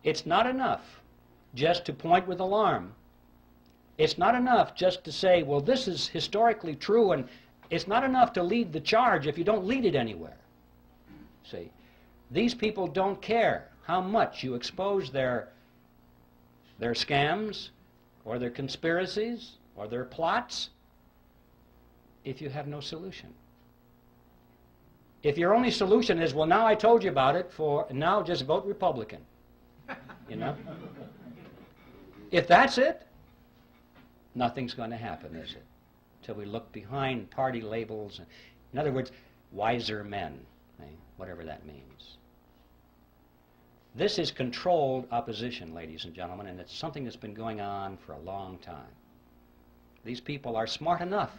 It's not enough just to point with alarm. It's not enough just to say, well, this is historically true, and it's not enough to lead the charge if you don't lead it anywhere. See, these people don't care how much you expose their scams or their conspiracies or their plots if you have no solution. If your only solution is, well, now I told you about it, now just vote Republican, you know? If that's it, nothing's going to happen, is it? Till we look behind party labels. In other words, wiser men, whatever that means. This is controlled opposition, ladies and gentlemen, and it's something that's been going on for a long time. These people are smart enough.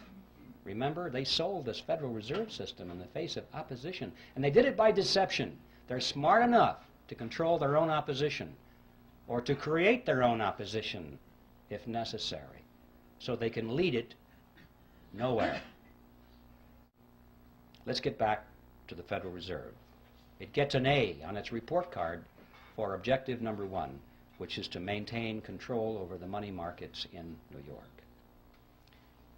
Remember, they sold this Federal Reserve System in the face of opposition, and they did it by deception. They're smart enough to control their own opposition, or to create their own opposition if necessary, so they can lead it nowhere. Let's get back to the Federal Reserve. It gets an A on its report card for objective number 1, which is to maintain control over the money markets in New York.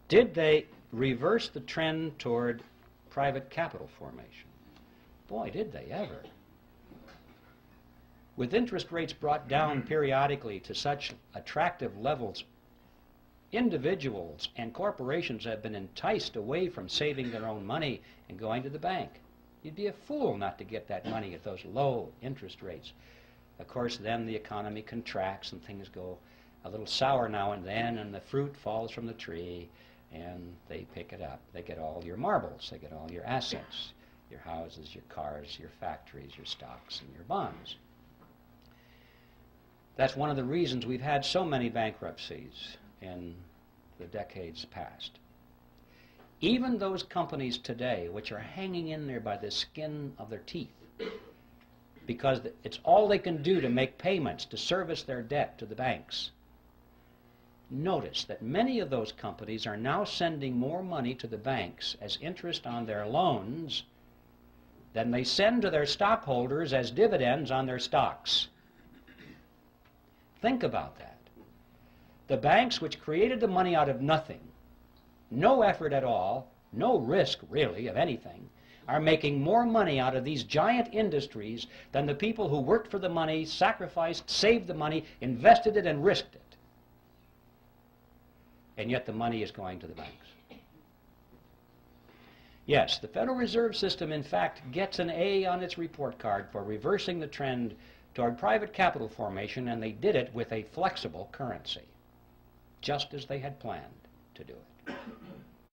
Did they reverse the trend toward private capital formation? Boy, did they ever. With interest rates brought down periodically to such attractive levels, individuals and corporations have been enticed away from saving their own money and going to the bank. You'd be a fool not to get that money at those low interest rates. Of course, then the economy contracts and things go a little sour now and then, and the fruit falls from the tree, and they pick it up. They get all your marbles. They get all your assets, your houses, your cars, your factories, your stocks, and your bonds. That's one of the reasons we've had so many bankruptcies in the decades past. Even those companies today which are hanging in there by the skin of their teeth because it's all they can do to make payments to service their debt to the banks. Notice that many of those companies are now sending more money to the banks as interest on their loans than they send to their stockholders as dividends on their stocks. Think about that. The banks which created the money out of nothing, no effort at all, no risk really of anything, are making more money out of these giant industries than the people who worked for the money, sacrificed, saved the money, invested it, and risked it. And yet the money is going to the banks. Yes, the Federal Reserve System, in fact, gets an A on its report card for reversing the trend toward private capital formation, and they did it with a flexible currency, just as they had planned to do it.